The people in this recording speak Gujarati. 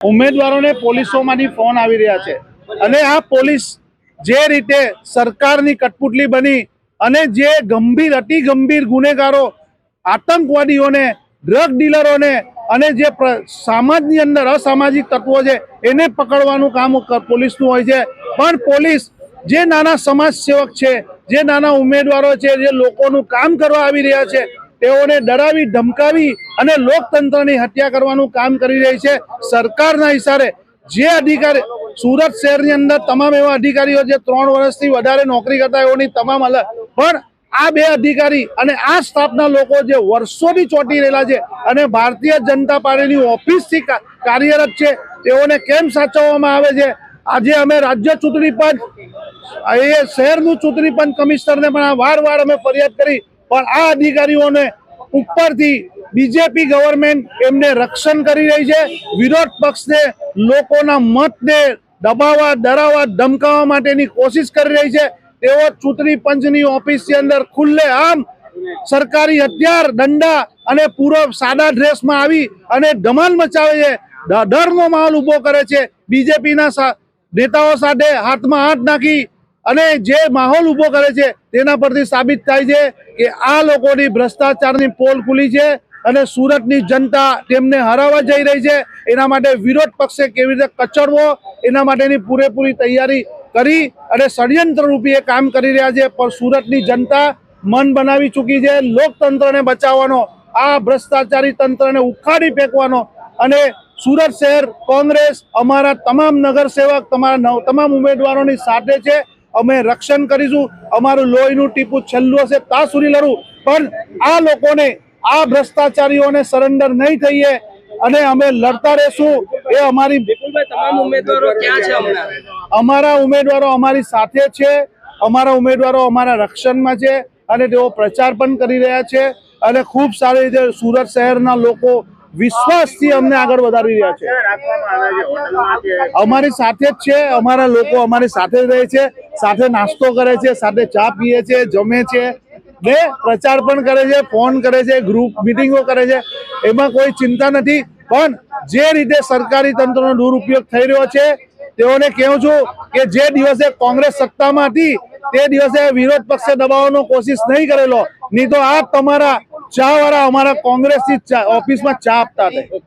ઉમેદવારોને પોલીસોમાંથી ફોન આવી રહ્યા છે અને આ પોલીસ જે રીતે સરકારની કઠપુતળી બની અને જે ગંભીર અતિ ગંભીર ગુનેગારો આતંકવાદીઓને ડ્રગ ડીલરોને અને જે સમાજની અંદર અસામાજિક તત્વો છે એને પકડવાનું કામ પોલીસનું હોય છે, પણ પોલીસ જે નાના સમાજ સેવક છે, જે નાના ઉમેદવારો છે, જે લોકોનું કામ કરવા આવી રહ્યા છે તેઓને ડરાવી ધમકાવી અને લોકતંત્રની હત્યા કરવાનું કામ કરી રહી છે। સરકારના ઇશારે જે અધિકારી સુરત શહેરની અંદર તમામ એવા અધિકારીઓ જે 3 વર્ષથી વધારે નોકરી કરતા એઓની તમામ અલગ, પણ આ બે અધિકારી અને આ સ્ટાફના લોકો જે વર્ષોથી ચોંટી રહેલા છે અને ભારતીય જનતા પાર્ટીની ઓફિસથી કાર્યરત છે તેઓને કેમ સાચવવામાં આવે છે? આજે અમે રાજ્ય ચૂંટણી પંચ એ શહેરનું ચૂંટણી પંચ કમિશનરને પણ વારવાર અમે ફરિયાદ કરી, પણ આ અધિકારીઓને ઉપરથી બીજેપી ગવર્મેન્ટ એમને રક્ષણ કરી રહી છે। વિરોધ પક્ષને લોકોના મતને દબાવવા, ડરાવવા, ધમકાવવા માટેની કોશિશ કરી રહી છે। તેઓ ચૂંટણી પંચની ઓફિસની અંદર ખુલ્લે આમ સરકારી હથિયાર, દંડા અને પૂરો સાદા ડ્રેસમાં આવી અને ધમાલ મચાવે છે, ડરનો માહોલ ઉભો કરે છે। બીજેપીના નેતાઓ સાથે હાથમાં હાથ નાખી અને જે માહોલ ઉભો કરે છે તેના પરથી સાબિત થાય છે કે આ લોકોની ભ્રષ્ટાચારની પોલ ખુલી છે અને સુરતની જનતા તેમને હરાવવા જઈ રહી છે। એના માટે વિરોધ પક્ષે કેવી રીતે કચડવો એના માટેની પૂરેપૂરી તૈયારી કરી અને ષડયંત્ર રૂપી કામ કરી રહ્યા છે, પણ સુરતની જનતા મન બનાવી ચૂકી છે લોકતંત્રને બચાવવાનો, આ ભ્રષ્ટાચારી તંત્રને ઉખાડી ફેંકવાનો। અને સુરત શહેર કોંગ્રેસ અમારા તમામ નગરસેવક, તમામ ઉમેદવારોની સાથે છે। અમે રક્ષણ કરીશું, અમારું લોહીનું ટીપું છેલ્લું હશે ત્યાં સુધી લડવું, પણ આ લોકોને, આ ભ્રષ્ટાચારીઓને સરેન્ડર નહીં થઈએ અને અમે લડતા રહેશું। એ અમારી તમામ ઉમેદવારો ક્યાં છે? અમારા ઉમેદવારો અમારી સાથે છે, અમારા ઉમેદવારો અમારા રક્ષણમાં છે અને તેઓ પ્રચાર પણ કરી રહ્યા છે અને ખૂબ સારી રીતે સુરત શહેરના લોકો વિશ્વાસથી અમને આગળ વધારી રહ્યા છે। અમારી સાથે જ છે, અમારા લોકો અમારી સાથે જ રહે છે, સાથે નાસ્તો કરે છે, સાથે ચા પીએ છે, જમે છે ને પ્રચાર પણ કરે છે, ફોન કરે છે, ગ્રુપ મિટિંગો કરે છે, એમાં કોઈ ચિંતા નથી। પણ જે રીતે સરકારી તંત્રનો દુરુપયોગ થઈ રહ્યો છે તેઓને કહું છું કે જે દિવસે કોંગ્રેસ સત્તામાં હતી તે દિવસે વિરોધ પક્ષે દબાવવાનો કોશિશ નહીં કરેલો, નહીં તો આ તમારા ચા વાળા અમારા કોંગ્રેસની ઓફિસમાં ચા આપતા હતા।